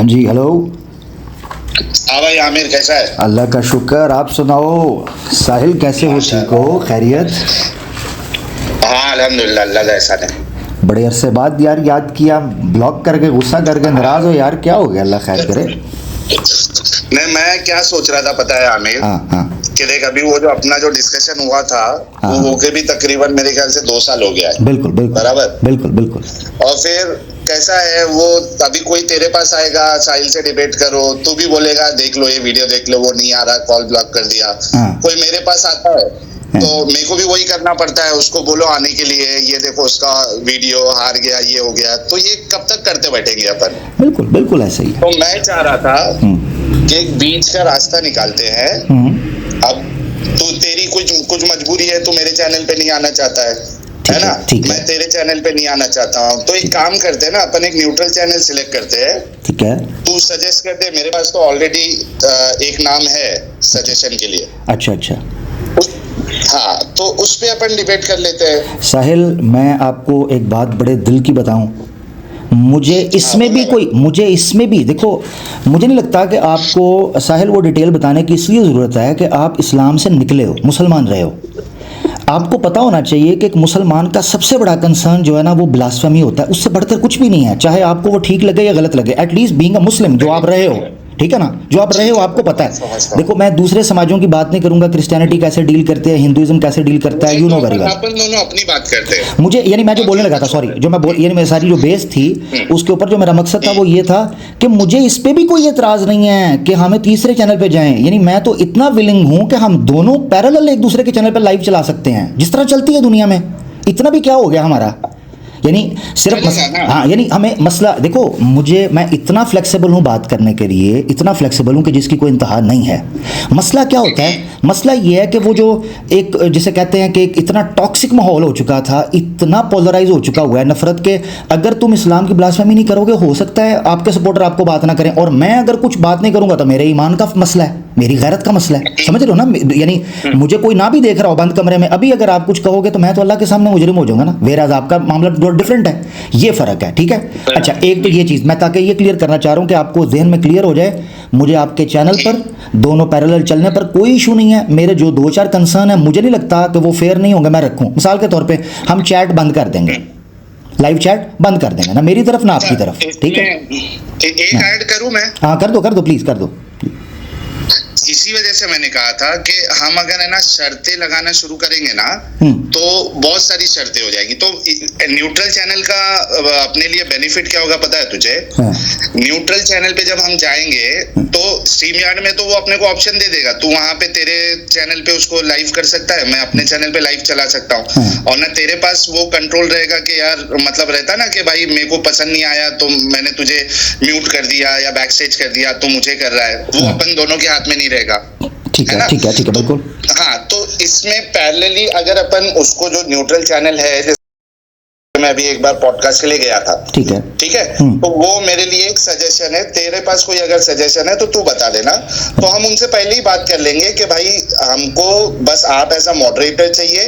जी hello. हाँ भाई आमिर कैसा है? अल्लाह का शुक्र, आप सुनाओ। साहिल कैसे हो, ठीक हो, खैरियत? हाँ अल्हम्दुलिल्लाह, अल्लाह का एहसान है। बड़े अरसे बाद यार याद किया, ब्लॉक करके गुस्सा करके नाराज हो यार, क्या हो गया? अल्लाह खैर करे। नहीं, मैं क्या सोच रहा था पता है आमिर, हाँ हाँ कि देख अभी वो जो अपना जो डिस्कशन हुआ था हाँ वो हाँ। होके भी तकरीबन मेरे ख्याल से 2 साल हो गया है। बिल्कुल बिल्कुल बराबर। बिल्कुल बिल्कुल। और फिर कैसा है वो, अभी कोई तेरे पास आएगा साहिल से डिबेट करो, तू भी बोलेगा देख लो ये वीडियो देख लो, वो नहीं आ रहा, कॉल ब्लॉक कर दिया। हाँ कोई मेरे पास आता है तो मेरे को भी वही करना पड़ता है, उसको बोलो आने के लिए, ये देखो उसका वीडियो हार गया, ये हो गया, तो ये कब तक करते बैठेंगे अपन? बिल्कुल बिल्कुल ऐसा ही है। तो मैं चाह रहा था कि एक बीच का रास्ता निकालते हैं। अब तू तेरी कुछ कुछ मजबूरी है, तू मेरे चैनल पे नहीं आना चाहता है ना? ठीक है। मैं तेरे चैनल पे नहीं आना चाहता हूँ, तो एक काम करते हैं ना, अपन एक न्यूट्रल चैनल सिलेक्ट करते हैं। ठीक है। तू सजेस्ट कर दे, मेरे पास तो ऑलरेडी एक नाम है सजेशन के लिए। अच्छा अच्छा। हाँ, तो उस पे अपन डिबेट कर लेते हैं। साहिल, मैं आपको एक बात बड़े दिल की बताऊं, मुझे इसमें भी कोई, मुझे इसमें भी देखो, मुझे नहीं लगता कि आपको साहिल वो डिटेल बताने की इसलिए ज़रूरत है कि आप इस्लाम से निकले हो, मुसलमान रहे हो। आपको पता होना चाहिए कि एक मुसलमान का सबसे बड़ा कंसर्न जो है ना वो ब्लास्फेमी होता है, उससे बढ़कर कुछ भी नहीं है, चाहे आपको वो ठीक लगे या गलत लगे। एटलीस्ट बीइंग अ मुस्लिम जो आप रहे हो, ठीक है ना, जो आप रहे हो आपको पता है। देखो मैं दूसरे समाजों की बात नहीं करूंगा, क्रिश्चियनिटी कैसे डील करते हैं, हिंदुइज्म कैसे डील करता है, यू नो वेरी वेल। अपन दोनों अपनी बात करते हैं। मुझे यानी मैं जो बोलने लगा था, सॉरी, जो मैं बोल यानी मेरी सारी जो बेस थी उसके ऊपर जो मेरा मकसद था वो ये था कि मुझे इस पे भी कोई एतराज़ नहीं है कि हमें तीसरे चैनल पे जाएं। यानी मैं तो इतना विलिंग हूं कि हम दोनों पैरेलल एक दूसरे के चैनल पे लाइव चला सकते हैं, जिस तरह चलती है दुनिया में। इतना भी क्या हो गया हमारा, यानी सिर्फ हाँ, यानी हमें मसला देखो, मैं इतना फ्लेक्सिबल हूँ बात करने के लिए, इतना फ्लेक्सिबल हूँ कि जिसकी कोई इंतहा नहीं है। मसला क्या होता है, मसला ये है कि वो जो एक जिसे कहते हैं कि एक इतना टॉक्सिक माहौल हो चुका था, इतना पोलराइज हो चुका हुआ है नफरत के, अगर तुम इस्लाम की ब्लास्फेमी नहीं करोगे, हो सकता है आपके सपोर्टर आपको बात ना करें, और मैं अगर कुछ बात नहीं करूंगा तो मेरे ईमान का मसला है, मेरी गैरत का मसला है, समझ रहे हो ना? यानी मुझे कोई ना भी देख रहा हो बंद कमरे में, अभी अगर आप कुछ कहोगे तो मैं तो अल्लाह के सामने मुजरिम हो जाऊंगा ना, वेराज आपका मामला डिफरेंट है, ये फर्क है, ठीक है? अच्छा, एक तो ये चीज़ मैं ताकि ये क्लियर करना चाह रहा हूँ कि आपको जहन में क्लियर हो जाए, मुझे आपके चैनल पर दोनों पैरेलल चलने पर कोई इशू नहीं है। मेरे जो 2-4 कंसर्न है, मुझे नहीं लगता कि वो फेयर नहीं होंगे मैं रखूँ। मिसाल के तौर पे हम चैट बंद कर देंगे, लाइव चैट बंद कर देंगे ना, मेरी तरफ ना आपकी तरफ, ठीक है? एक ऐड करूं मैं? हाँ कर दो प्लीज़ कर दो। इसी वजह से मैंने कहा था कि हम अगर है ना शर्तें लगाना शुरू करेंगे ना तो बहुत सारी शर्तें हो जाएंगी। तो न्यूट्रल चैनल का अपने लिए बेनिफिट क्या होगा पता है तुझे? न्यूट्रल चैनल पे जब हम जाएंगे तो स्ट्रीम यार्ड में तो वो अपने को ऑप्शन दे देगा, तू वहां पे तेरे चैनल पे उसको लाइव कर सकता है, मैं अपने चैनल पे लाइव चला सकता हूँ, और ना तेरे पास वो कंट्रोल रहेगा कि यार मतलब रहता ना कि भाई मेरे को पसंद नहीं आया तो मैंने तुझे म्यूट कर दिया या बैक स्टेज कर दिया, तो मुझे कर रहा है, वो अपन दोनों के हाथ में नहीं रहेगा। ठीक है ठीक है ठीक है, बिल्कुल। हाँ, तो इसमें पैरेलली अगर अपन उसको जो न्यूट्रल चैनल है, मैं अभी एक बार पॉडकास्ट के लिए गया था, ठीक है, तो वो मेरे लिए एक सजेशन है, तेरे पास कोई अगर सजेशन है तो तू बता देना, तो हम उनसे पहले ही बात कर लेंगे कि भाई हमको बस आप ऐसा मॉडरेटर चाहिए,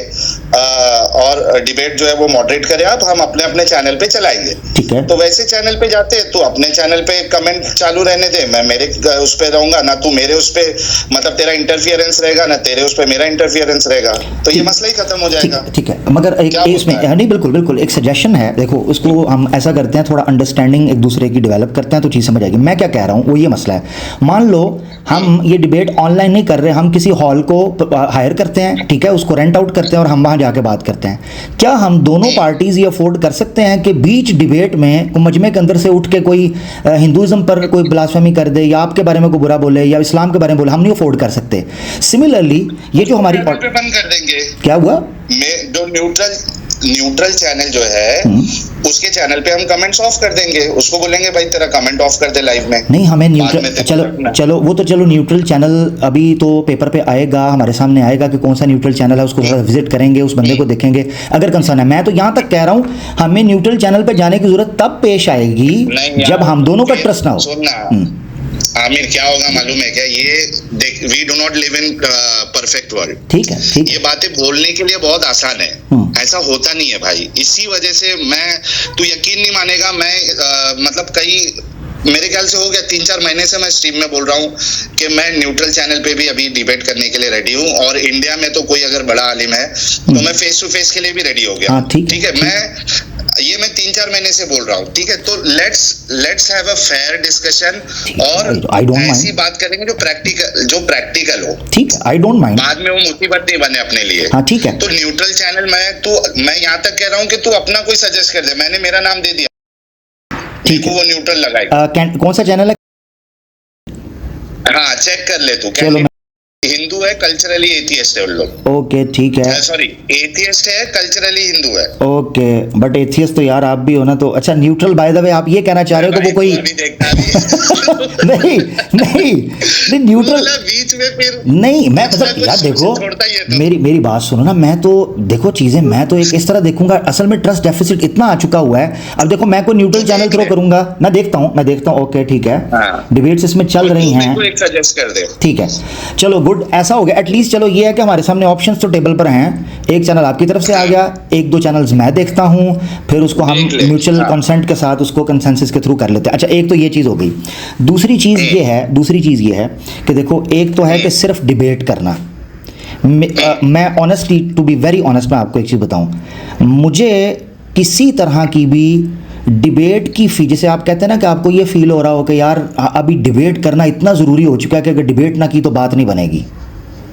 और डिबेट जो है वो मॉडरेट करें आप, हम अपने अपने चैनल पे चलाएंगे, ठीक है? तो वैसे चैनल पे जाते हैं, तो अपने चैनल पे कमेंट चालू रहने दे, मैं मेरे उस पे रहूंगा ना, तू मेरे उस पे, मतलब तेरा इंटरफियरेंस रहेगा ना, तेरे उस पे मेरा इंटरफियरेंस रहेगा, तो ये मसला ही खत्म हो जाएगा। ठीक है, मगर एक इसमें नहीं, बिल्कुल बिल्कुल एक सजेशन है, देखो उसको हम ऐसा करते हैं, थोड़ा अंडरस्टैंडिंग एक दूसरे की डेवलप करते हैं तो चीज़ समझ आएगी। मैं क्या कह रहा हूँ वो ये मसला है, मान लो हम ये डिबेट ऑनलाइन नहीं कर रहे, हम किसी हॉल को हायर करते हैं, ठीक है, उसको रेंट आउट करते हैं और हम वहाँ जाके बात करते हैं। क्या हम दोनों पार्टीज ये अफोर्ड कर सकते हैं कि बीच डिबेट में मजमे के अंदर से उठ के कोई हिंदुइज्म पर कोई ब्लास्फेमी कर दे या आपके बारे में कोई बुरा बोले या इस्लाम के बारे में बोले? हम नहीं अफोर्ड कर सकते। सिमिलरली ये जो हमारी बंद कर देंगे, क्या हुआ, जो न्यूट्रल चैनल जो है उसके चैनल पे हम कमेंट्स ऑफ कर देंगे, उसको बोलेंगे भाई तेरा कमेंट ऑफ कर दे लाइव में। नहीं, हमें न्यूट्रल चलो वो तो चलो न्यूट्रल चैनल अभी तो पेपर पे आएगा, हमारे सामने आएगा कि कौन सा न्यूट्रल चैनल है, उसको थोड़ा विजिट करेंगे, उस बंदे को देखेंगे अगर कंसर्न है। मैं तो यहाँ तक कह रहा हूँ हमें न्यूट्रल चैनल पे जाने की जरूरत तब पेश आएगी जब हम दोनों का ट्रस्ट ना हो। आमिर क्या होगा मालूम है क्या, ये देख, we do not live in perfect world, ठीक है, ये बातें बोलने के लिए बहुत आसान है, ऐसा होता नहीं है भाई। इसी वजह से तू यकीन नहीं मानेगा, मैं मतलब कई मेरे ख्याल से हो गया 3-4 महीने से मैं स्ट्रीम में बोल रहा हूँ कि मैं न्यूट्रल चैनल पे भी अभी डिबेट करने के लिए रेडी हूँ, और इंडिया में तो कोई अगर बड़ा आलिम है तो मैं फेस टू फेस के लिए भी रेडी हो गया। ठीक है, मैं 3-4 महीने से बोल रहा हूँ। ठीक है, तो let's have a fair discussion, और ऐसी बात करेंगे जो प्रैक्टिकल हो। ठीक है, आई डोंट माइंड, बाद में वो मुसीबत नहीं बने अपने लिए। हाँ ठीक है। तो न्यूट्रल चैनल मैं यहाँ तक कह रहा हूँ कि तू अपना कोई सजेस्ट कर दे, मैंने मेरा नाम दे दिया, ठीक है, वो न्यूट्रल लगाएगा। कौन सा चैनल है? हाँ चेक कर ले तू। चलो, हिंदू है, कल्चरली एथियस्ट है उन लोग। ओके ठीक है, सॉरी एथियस्ट है, कल्चरली हिंदू है। ओके, बट एथियस्ट तो यार आप भी हो ना, तो अच्छा न्यूट्रल बाय द वे आप ये कहना चाह रहे हो कि वो कोई नहीं न्यूट्रल बीच में फिर नहीं, मैं मतलब यार देखो मेरी बात सुनो ना, मैं तो देखो चीजें मैं तो एक इस तरह देखूंगा, असल में ट्रस्ट डेफिसिट इतना आ चुका हुआ है। अब देखो मैं कोई न्यूट्रल चैनल थ्रो करूंगा, मैं देखता हूँ ओके ठीक है, डिबेट्स इसमें चल रही हैं, ठीक है चलो गुड, ऐसा हो गया एटलीस्ट। चलो ये है कि हमारे सामने ऑप्शंस तो टेबल पर हैं, एक चैनल आपकी तरफ से आ गया, 1-2 चैनल्स मैं देखता हूं, फिर उसको हम म्यूचुअल कंसेंट के साथ उसको कंसेंसस के थ्रू कर लेते हैं। अच्छा एक तो ये चीज़ हो गई, दूसरी चीज़ ये है कि देखो एक तो है कि सिर्फ डिबेट करना, मैं honestly to be very honest मैं आपको एक चीज़ बताऊं, मुझे किसी तरह की भी डिबेट की फी, जैसे आप कहते हैं ना कि आपको ये फील हो रहा हो कि यार अभी डिबेट करना इतना ज़रूरी हो चुका है कि अगर डिबेट ना की तो बात नहीं बनेगी,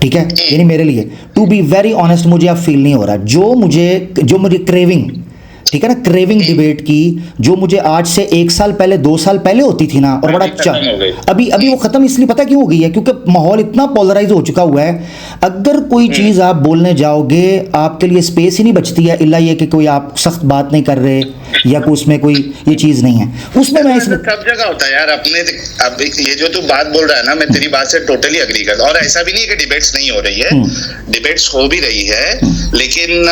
ठीक है, यानी मेरे लिए टू बी वेरी ऑनेस्ट मुझे अब फील नहीं हो रहा, जो मुझे क्रेविंग, ठीक है ना, क्रेविंग डिबेट की जो मुझे आज से 1 साल पहले 2 साल पहले होती थी ना, और बड़ा अच्छा अभी वो खत्म इसलिए पता क्यों हो गई है, क्योंकि माहौल इतना पोलराइज हो चुका हुआ है, अगर कोई चीज़ आप बोलने जाओगे आपके लिए स्पेस ही नहीं बचती है, इल्ला ये कि कोई आप सख्त बात नहीं कर रहे या कोई उसमें कोई ये चीज़ नहीं है, उसमें मैं इसमें सब जगह होता है यार। अपने अब ये जो तू बात बोल रहा है ना, मैं तेरी बात से टोटली अग्री करता हूं, और ऐसा भी नहीं है कि डिबेट्स नहीं हो रही है, डिबेट्स हो भी रही है, लेकिन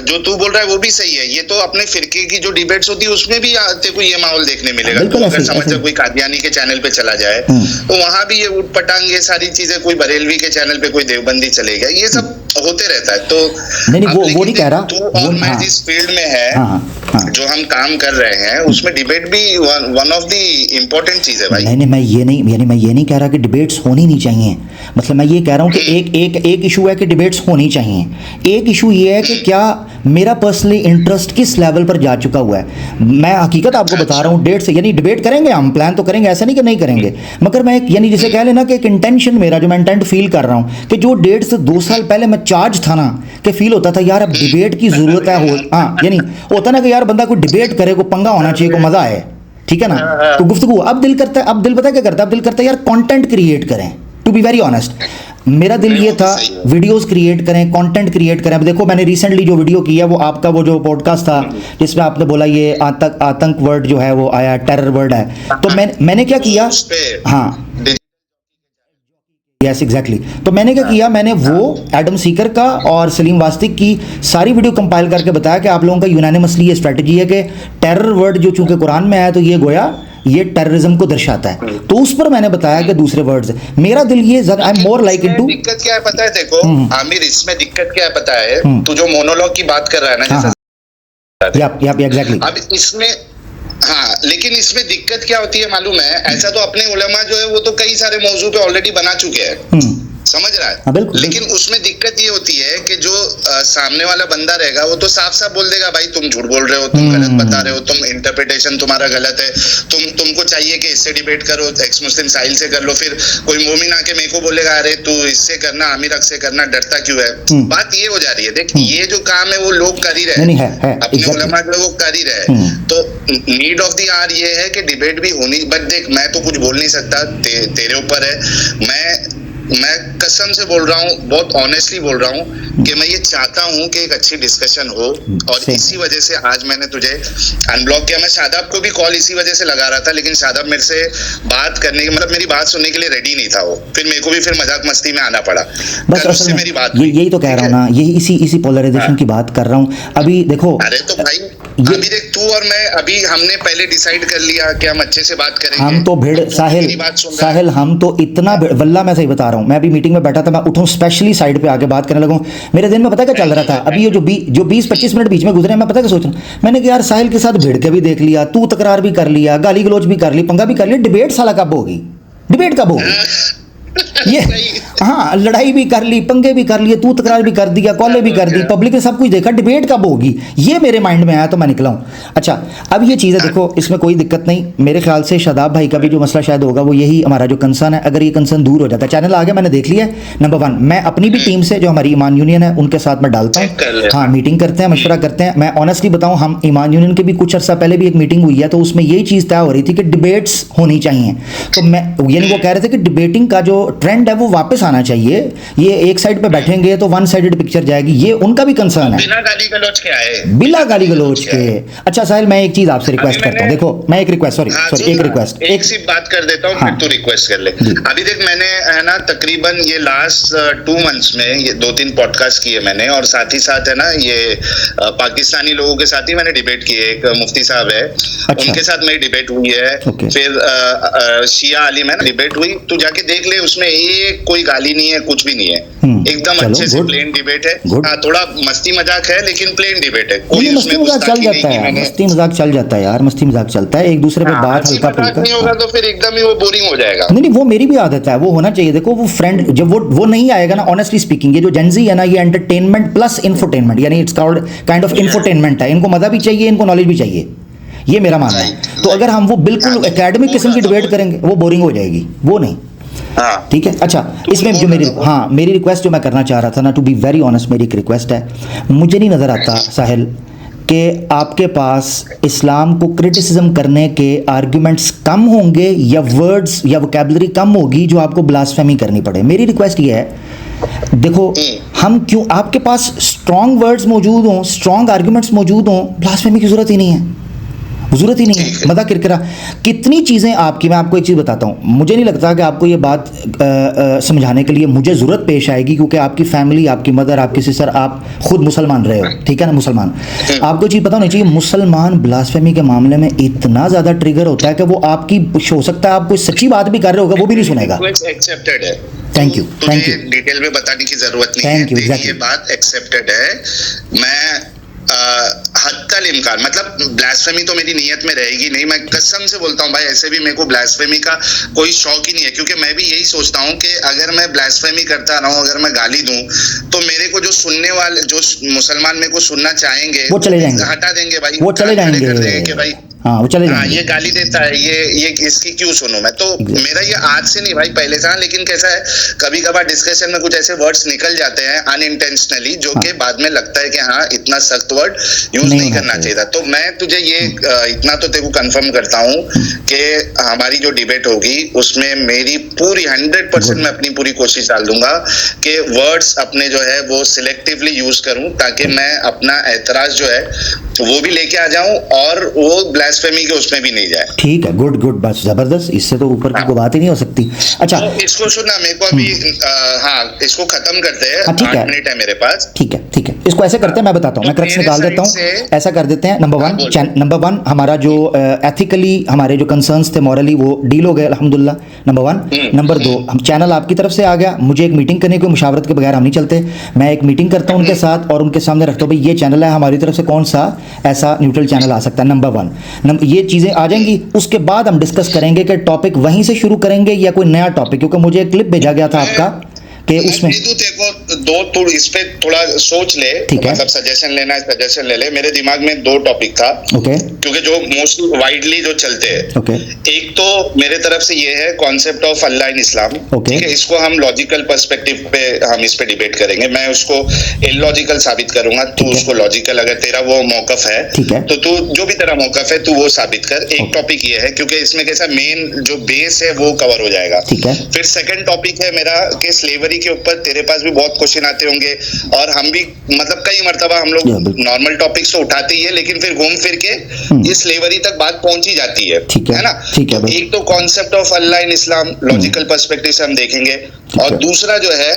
जो तू बोल रहा है वो भी सही है। ये तो अपने फिरके की जो डिबेट्स होती है उसमें भी तेरे को ये माहौल देखने मिलेगा। तो अगर समझ जा कोई कादियानी के चैनल पे चला जाए तो वहां भी ये उठ पटांग ये सारी चीजें, कोई बरेलवी के चैनल पे कोई देवबंदी चलेगा, ये सब होते रहता है। तो नहीं वो नहीं कह रहा, तू और मैं जिस फील्ड में है, जो हम काम कर रहे हैं उसमें डिबेट भी वन ऑफ द इम्पोर्टेंट चीज है भाई। नहीं मैं ये नहीं कह रहा कि डिबेट्स होनी नहीं चाहिए, मतलब मैं ये कह रहा हूँ कि एक इशू है कि डिबेट्स होनी चाहिए, एक इशू ये है कि क्या मेरा पर्सनली इंटरेस्ट किस लेवल पर जा चुका हुआ है। मैं हकीकत आपको बता रहा हूँ, डेट से यानी डिबेट करेंगे, हम प्लान तो करेंगे, ऐसा नहीं कि नहीं करेंगे, मगर मैं यानी जिसे कह लेना कि एक इंटेंशन मेरा जो मैं इंटेंट फील कर रहा हूँ कि जो 1.5 से 2 साल पहले मैं चार्ज था ना कि फील होता था यार अब डिबेट की जरूरत है, हाँ यानी होता ना कि यार बंदा कोई डिबेट करे, को पंगा होना चाहिए, को मजा आए, ठीक है ना, तो गुफ्तगू अब दिल करता है, अब दिल पता क्या करता है, अब दिल करता है यार कंटेंट क्रिएट करें, टू बी वेरी ऑनेस्ट मेरा दिल ये था वीडियोस क्रिएट करें, कंटेंट क्रिएट करें। अब देखो मैंने रिसेंटली जो वीडियो की है वो आपका वो जो पॉडकास्ट था जिसमें आपने बोला ये आतंक वर्ड जो है वो आया, टेरर वर्ड है, तो मैंने क्या किया, हाँ यस एग्जैक्टली, तो मैंने क्या किया, मैंने वो एडम सीकर का और सलीम वास्तिक की सारी वीडियो कंपाइल करके बताया कि आप लोगों का यूनानिमसली ये स्ट्रेटजी है कि टेरर वर्ड जो चूंकि कुरान में आया तो ये गोया ये टेररिज्म को दर्शाता है, तो उस पर मैंने बताया कि दूसरे वर्ड्स मेरा दिल ये I am more like into. दिक्कत क्या है पता है, देखो आमिर इसमें दिक्कत क्या है पता है, तू जो मोनोलॉग की बात कर रहा है ना, जैसे एग्जैक्टली, अब इसमें हाँ, लेकिन इसमें दिक्कत क्या होती है मालूम है, ऐसा तो अपने उलमा जो है वो तो कई सारे मौजू पे ऑलरेडी बना चुके हैं, समझ रहा है, लेकिन उसमें दिक्कत ये होती है कि जो सामने वाला बंदा रहेगा वो तो साफ साफ बोल देगा भाई तुम झूठ बोल रहे हो, तुम गलत बता रहे हो, तुम इंटरप्रिटेशन तुम्हारा गलत है, तुमको चाहिए कि इससे डिबेट करो, एक्स मुस्लिम साहिल से कर लो, फिर कोई मोमिन आके मेरे को बोलेगा अरे तू इससे करना, आमिर अक से करना, डरता क्यों है। बात ये हो जा रही है, देख ये जो काम है वो लोग कर ही रहे हैं, अपने उलमा जो है वो कर ही रहे हैं, तो नीड ऑफ द आवर ये है कि डिबेट भी होनी, बट देख मैं तो कुछ बोल नहीं सकता, तेरे ऊपर है, मैं कसम से बोल रहा हूँ, बहुत ऑनेस्टली बोल रहा हूँ कि मैं ये चाहता हूँ कि एक अच्छी डिस्कशन हो, और इसी वजह से आज मैंने तुझे अनब्लॉक किया। मैं शादाब को भी कॉल इसी वजह से लगा रहा था, लेकिन शादाब मेरे से बात करने के मतलब मेरी बात सुनने के लिए रेडी नहीं था वो, फिर मेरे को भी फिर मजाक मस्ती में आना पड़ा, बस उससे मेरी बात यही तो कह रहा हूँ ना, यही इसी पोलराइजेशन की बात कर रहा हूँ। अभी देखो अरे तो भाई अभी देख तू और मैं, अभी हमने पहले डिसाइड कर लिया कि हम अच्छे से बात करेंगे। हम तो भिड़ साहिल हम तो इतना वल्ला मैं सही बता रहा हूँ, मैं अभी मीटिंग में बैठा था, मैं उठूं स्पेशली साइड पे आके बात करने लगूं, मेरे दिन में पता क्या चल रहा था अभी, ये जो 20-25 मिनट बीच में गुजरे, मैं पता क्या सोच रहा हूँ, मैंने कहा यार साहिल के साथ भिड़ के भी देख लिया, तू तकरार भी कर लिया, गाली गलोच भी कर ली, पंगा भी कर लिया, डिबेट साला कब होगी, डिबेट कब होगी ये? हाँ, लड़ाई भी कर ली, पंगे भी कर लिए, तू तकरार भी कर दिया, कॉलें भी कर दी, पब्लिक ने सब कुछ देखा, डिबेट कब होगी, ये मेरे माइंड में आया तो मैं निकला हूँ। अच्छा, अब ये चीज़ है, देखो इसमें कोई दिक्कत नहीं, मेरे ख्याल से शादाब भाई का भी जो मसला शायद होगा वो यही हमारा जो कंसर्न है, अगर ये कंसर्न दूर हो जाता है, चैनल आ गया, मैंने देख लिया है, नंबर 1 मैं अपनी भी टीम से जो हमारी ईमान यूनियन है उनके साथ मैं डालता हूँ, हाँ मीटिंग करते हैं, मशवरा करते हैं। मैं ऑनेस्टली बताऊँ, हम ईमान यूनियन के भी कुछ अर्सा पहले भी एक मीटिंग हुई है, तो उसमें यही चीज़ तय हो रही थी कि डिबेट्स होनी चाहिए, तो मैं यानी वो कह रहे थे कि डिबेटिंग का जो ट्रेंड है वो वापस आना चाहिए, ये एक साइड पे बैठेंगे तो वन साइडेड पिक्चर जाएगी, ये उनका भी कंसर्न है, बिना गाली गलौज के आए, बिना गाली गलौज के। अच्छा साहिल, मैं एक चीज आपसे रिक्वेस्ट करता हूँ, देखो मैं एक रिक्वेस्ट, सॉरी एक रिक्वेस्ट, एक सी बात कर देता हूँ, फिर तू रिक्वेस्ट कर ले। अभी देख मैंने है ना तकरीबन ये लास्ट 2 मंथ्स में ये 2-3 पॉडकास्ट किए मैंने, और साथ ही साथ है ना ये पाकिस्तानी लोगों के साथ ही मैंने डिबेट की है, एक मुफ्ती साहब है, उनके साथ मेरी डिबेट हुई है, फिर शिया आलिम है ना डिबेट हुई, तू जाके देख ले, उसमें एक कोई गाली नहीं है, कुछ भी नहीं है, एकदम अच्छे से प्लेन डिबेट है। हाँ, थोड़ा मस्ती मजाक है लेकिन प्लेन डिबेट है, कोई उसमें चल जाता है, मस्ती मजाक चल जाता है यार, मस्ती मजाक चलता है, एक दूसरे पे बात हल्का फुल्का नहीं होगा तो फिर एकदम ही वो बोरिंग हो जाएगा। नहीं वो मेरी भी आदत है, वो होना चाहिए, देखो वो फ्रेंड जब वो नहीं आएगा ना, ऑनेस्टली स्पीकिंग, ये जो जेनजी है ना, ये एंटरटेनमेंट प्लस इंफोटेनमेंट, यानी it's called kind of infotainment है, इनको मजा भी चाहिए, इनको नॉलेज भी चाहिए, ये मेरा मानना है। तो अगर हम वो बिल्कुल एकेडमिक किस्म की डिबेट करेंगे वो बोरिंग हो जाएगी, वो नहीं, ठीक है। अच्छा, इसमें जो मेरी रिक्वेस्ट जो मैं करना चाह रहा था ना, टू बी वेरी ऑनेस्ट, मेरी एक रिक्वेस्ट है, मुझे नहीं नज़र आता साहिल कि आपके पास इस्लाम को क्रिटिसिज्म करने के आर्गुमेंट्स कम होंगे या वर्ड्स या वोकैबुलरी कम होगी जो आपको ब्लास्फेमी करनी पड़े। मेरी रिक्वेस्ट ये है, देखो हम क्यों, आपके पास स्ट्रॉन्ग वर्ड्स मौजूद हों, स्ट्रॉन्ग आर्गुमेंट्स मौजूद हों, ब्लास्फेमी की ज़रूरत ही नहीं है, ज़रूरत ही नहीं है, मदा किरकिरा कितनी चीज़ें आपकी। मैं आपको एक चीज़ बताता हूँ, मुझे नहीं लगता कि आपको ये बात समझाने के लिए मुझे ज़रूरत पेश आएगी, क्योंकि आपकी फैमिली, आपकी मदर, आपकी सिस्टर, आप खुद मुसलमान रहे हो, ठीक है ना, मुसलमान, आपको चीज़ पता होनी चाहिए, मुसलमान ब्लास्फेमी के मामले में इतना ज़्यादा ट्रिगर होता है कि वो आपकी, हो सकता है आप कोई सच्ची बात भी कर रहे होगा वो भी नहीं सुनेगा। एक्सेप्टेड है, थैंक यू डिटेल में बताने की जरूरत नहीं है, तेरी ये बात एक्सेप्टेड है। मैं हत्तल इम्कान, मतलब ब्लास्फेमी तो मेरी नीयत में रहेगी नहीं, मैं कसम से बोलता हूँ भाई, ऐसे भी मेरे को ब्लास्फेमी का कोई शौक ही नहीं है, क्योंकि मैं भी यही सोचता हूँ कि अगर मैं ब्लास्फेमी करता रहा हूँ, अगर मैं गाली दूं, तो मेरे को जो सुनने वाले, जो मुसलमान मेरे को सुनना चाहेंगे वो चले जाएंगे, हटा देंगे भाई, वो चले जाएंगे कि भाई हाँ वो चले जाएंगे, ये गाली देता है, ये इसकी क्यों सुनो मैं। तो मेरा ये आज से नहीं भाई, पहले से, लेकिन कैसा है कभी कभार डिस्कशन में कुछ ऐसे वर्ड्स निकल जाते हैं अनइंटेंशनली, जो कि बाद में लगता है कि हाँ इतना सख्त वर्ड यूज नहीं करना चाहिए था। तो मैं तुझे ये इतना तो तेरे को कंफर्म करता हूँ कि हमारी जो डिबेट होगी उसमें मेरी पूरी 100% मैं अपनी पूरी कोशिश डाल दूंगा कि वर्ड्स अपने जो है वो सिलेक्टिवली यूज करूं, ताकि मैं अपना एतराज जो है वो भी लेके आ जाऊं और वो ब्लास्फेमी के उसमें भी नहीं जाए। ठीक है, गुड गुड, बस जबरदस्त, इससे तो ऊपर की कोई बात ही नहीं हो सकती। अच्छा तो इसको सुनना, मेरे को अभी इसको खत्म करते हैं, 8 मिनट है मेरे पास। ठीक है, इसको ऐसे करते हैं, मैं बताता हूँ, मैं करेक्ट निकाल देता हूँ, ऐसा कर देते हैं। नंबर वन हमारा जो एथिकली हमारे जो कंसर्न्स थे मॉरली वो डील हो गए अल्हम्दुलिल्लाह, नंबर 1। नंबर 2, हम चैनल आपकी तरफ से आ गया, मुझे एक मीटिंग करने की मुशावरत के बगैर हम नहीं चलते, मैं एक मीटिंग करता हूँ उनके साथ और उनके सामने रखता हूँ भाई ये चैनल है, हमारी तरफ से कौन सा ऐसा न्यूट्रल चैनल आ सकता है, नंबर 1। ये चीज़ें आ जाएंगी, उसके बाद हम डिस्कस करेंगे कि टॉपिक वहीं से शुरू करेंगे या कोई नया टॉपिक, क्योंकि मुझे एक क्लिप भेजा गया था आपका कि उसमें तू इस पे थोड़ा सोच ले, मतलब सजेशन लेना है सजेशन ले ले। मेरे दिमाग में 2 टॉपिक था, क्योंकि जो मोस्टली वाइडली जो चलते हैं, एक तो मेरे तरफ से ये है कॉन्सेप्ट ऑफ अल्लाह इन इस्लाम, ठीक है, इसको हम लॉजिकल पर्सपेक्टिव पे हम इस पे डिबेट करेंगे, मैं उसको इलॉजिकल साबित करूंगा, तू उसको लॉजिकल, अगर तेरा वो मौकफ है तो तू जो भी तेरा मौकफ है तू वो साबित कर। एक टॉपिक ये है, क्योंकि इसमें कैसा मेन जो बेस है वो कवर हो जाएगा। फिर सेकंड टॉपिक है मेरा कि स्लेवरी के ऊपर तेरे पास भी बहुत क्वेश्चन आते होंगे, और हम भी मतलब कई मर्तबा हम लोग नॉर्मल टॉपिक्स तो उठाते ही है, लेकिन फिर घूम फिर के ये स्लेवरी तक बात पहुंची जाती है ना। तो एक तो concept of Allah in Islam logical perspective से हम देखेंगे, और दूसरा जो है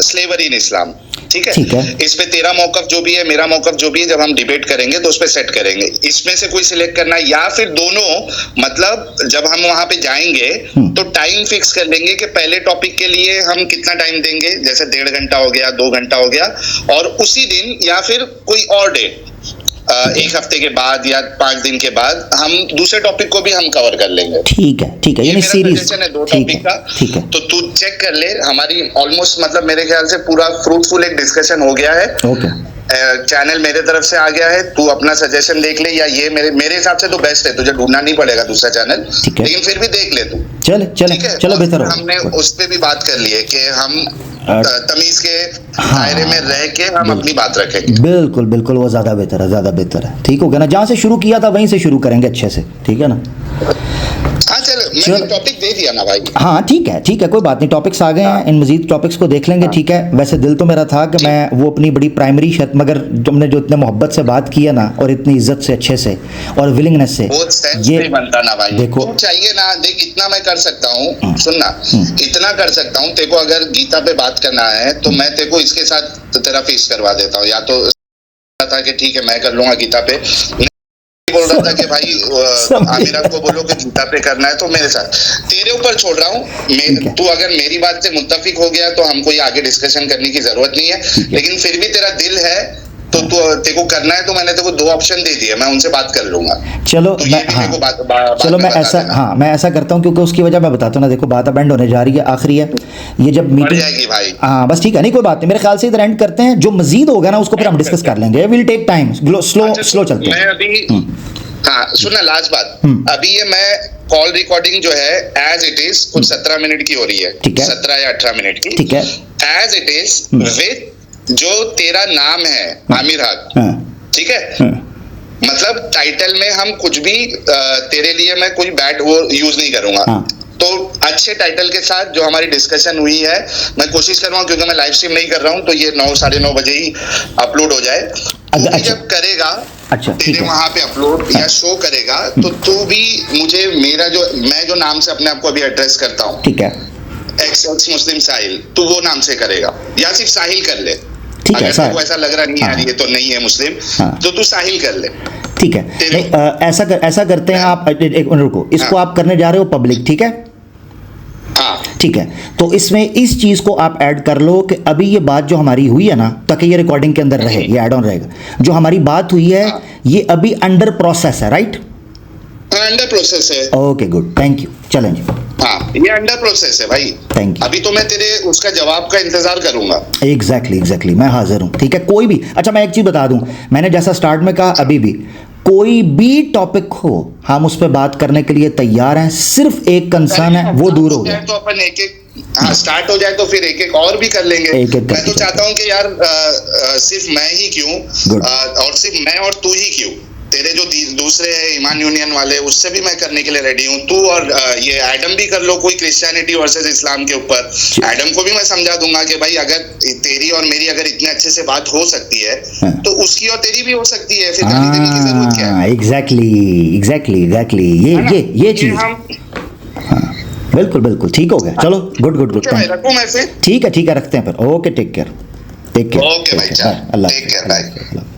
स्लेवरी इन इस्लाम, ठीक है? ठीक है। इस पे तेरा मौकफ जो भी है, मेरा मौकफ जो भी है, जब हम डिबेट करेंगे तो उस पे सेट करेंगे। इसमें से कोई सिलेक्ट करना है या फिर दोनों, मतलब जब हम वहां पे जाएंगे तो टाइम फिक्स कर लेंगे कि पहले टॉपिक के लिए हम कितना टाइम देंगे, जैसे 1.5 घंटा हो गया, 2 घंटा हो गया, और उसी दिन या फिर कोई और डेट, 1 हफ्ते के बाद या 5 दिन के बाद हम दूसरे टॉपिक को भी हम कवर कर लेंगे। ठीक है, यानी सीरीज है 2 टॉपिक का। ठीक है, तो तू चेक कर ले, हमारी ऑलमोस्ट मतलब मेरे ख्याल से पूरा फ्रूटफुल एक डिस्कशन हो गया है। ओके। चैनल मेरे तरफ से आ गया है, तू अपना सजेशन देख ले, या ये मेरे हिसाब से तो बेस्ट है, तुझे ढूंढना नहीं पड़ेगा दूसरा चैनल, लेकिन फिर भी देख ले तू। चलो बेहतर हो। हमने उस पे भी बात कर ली है कि हम तमीज के दायरे में रह के हम अपनी बात रखेंगे। बिल्कुल, वो ज्यादा बेहतर है। ठीक हो गया ना, जहाँ से शुरू किया था वहीं से शुरू करेंगे अच्छे से, ठीक है ना? हाँ चलो, मैंने टॉपिक दे दिया ना भाई। हाँ ठीक है, कोई बात नहीं, टॉपिक्स आ गए हैं, इन मजीद टॉपिक्स को देख लेंगे। ठीक है, वैसे दिल तो मेरा था कि मैं वो अपनी बड़ी प्राइमरी शर्त, मगर तुमने जो इतने मोहब्बत से बात की है ना, और इतनी इज्जत से, अच्छे से और विलिंगनेस से, ये बनता ना भाई। देखो चाहिए ना, देख इतना मैं कर सकता हूँ, सुनना, इतना कर सकता हूँ। तेरे को अगर गीता पे बात करना है तो मैं तेरे को इसके साथ तेरा फिक्स करवा देता हूँ, या तो था कि ठीक है मैं कर लूंगा गीता पे, बोल रहा था कि भाई आमिरा को बोलो कि गीता पे करना है, तो मेरे साथ तेरे ऊपर छोड़ रहा हूँ। तू अगर मेरी बात से मुत्तफिक हो गया तो हमको ये आगे डिस्कशन करने की जरूरत नहीं है, लेकिन फिर भी तेरा दिल है तो तू तेरे को करना है, तो मैंने तेरे को 2 ऑप्शन दे दिए, मैं उनसे बात कर लूंगा। चलो तो मैं ऐसा करता हूँ, क्योंकि उसकी वजह मैं बताता हूँ ना। देखो बात अब एंड होने जा रही है, आखिरी है ये, जब मीटिंग जाएगी भाई। हाँ बस ठीक है, नहीं कोई बात नहीं, मेरे ख्याल से इधर एंड करते हैं। जो मजीद होगा ना उसको फिर हम डिस्कस कर लेंगे, विल टेक टाइम, स्लो चलते हैं। मैं अभी हाँ सुनना, लास्ट बात, अभी ये मैं कॉल रिकॉर्डिंग जो है एज इट इज कुछ 17 मिनट की हो रही है, 17 या 18 मिनट की, ठीक है, एज इट इज विद जो तेरा नाम है आमिर हक, ठीक है? मतलब टाइटल में हम कुछ भी तेरे लिए मैं कोई बैड वो यूज नहीं करूंगा। तो अच्छे टाइटल के साथ जो हमारी डिस्कशन हुई है, मैं कोशिश कर रहा हूँ, क्योंकि मैं लाइव स्ट्रीम नहीं कर रहा हूँ, तो ये 9 साढ़े 9 बजे ही अपलोड हो जाए। तू जब करेगा तेरे वहां पे अपलोड या शो करेगा, तो तू भी मुझे मैं जो नाम से अपने आप को अभी एड्रेस करता हूँ, ठीक है, एक्स मुस्लिम साहिल, तू वो नाम से करेगा, या सिर्फ साहिल कर ले। ठीक है, अगर ऐसा लग रहा नहीं यार ये तो नहीं है मुस्लिम, तो तू साहिल कर ले। ठीक है, ऐसा करते हैं आप, एक मिनट रुको, इसको आप करने जा रहे हो पब्लिक, ठीक है? ठीक है, तो इसमें इस चीज को आप ऐड कर लो कि अभी ये बात जो हमारी हुई है ना, ताकि ये रिकॉर्डिंग के अंदर रहे, ये ऐड ऑन रहेगा। जो हमारी बात हुई है ये अभी अंडर प्रोसेस है, राइट? अंडर प्रोसेस है। ओके गुड, थैंक यू, चलें जी। हाँ ये अंडर प्रोसेस है भाई, थैंक यू। अभी तो मैं तेरे उसका जवाब का इंतजार करूंगा। एग्जैक्टली, मैं हाजिर हूँ। ठीक है, कोई भी, अच्छा मैं एक चीज बता दूं, मैंने जैसा स्टार्ट में कहा, अभी भी कोई भी टॉपिक हो हम उस पर बात करने के लिए तैयार हैं, सिर्फ एक कंसर्न है, वो दूर हो गया तो अपन एक स्टार्ट हो जाए तो फिर एक और भी कर लेंगे। मैं तो चाहता हूँ कि यार सिर्फ मैं ही क्यों, और सिर्फ मैं और तू ही क्यों, तेरे जो दूसरे है ईमान यूनियन वाले, उससे भी मैं करने के लिए रेडी हूँ। तू और ये एडम भी कर लो, कोई क्रिश्चियनिटी वर्सेस इस्लाम के ऊपर। एडम को भी मैं समझा दूंगा कि भाई अगर तेरी और मेरी अगर इतने अच्छे से बात हो सकती है, तो उसकी और तेरी भी हो सकती है, फिर गाली देने की जरूरत क्या है? एग्जैक्टली ये चीज, बिल्कुल ठीक हो गया। चलो गुड, रखूं मैं फिर? ठीक है, रखते हैं फिर। Okay, take care. ओके भाई, अल्लाह टेक केयर, बाय।